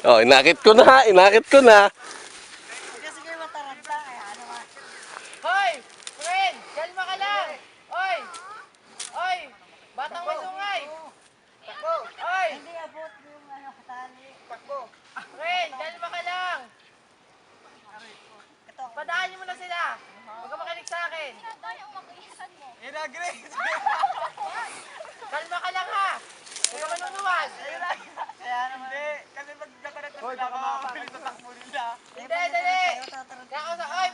Oh, inakit ko na. Kasi kayo mataranta eh. Ano nga? Hoy! Friend! Kalma ka lang! Hoy! Hoy! Batang may sungay! Hoy! Hindi abot yung ano, tali. Friend! Kalma ka lang! Ito. Padaan niyo muna sila! Huwag ka makinig sa akin! Kalma ka lang ha! Huwag ka manunuwag! Kaya naman. Hindi, dali! Kaya ako sa... Oy!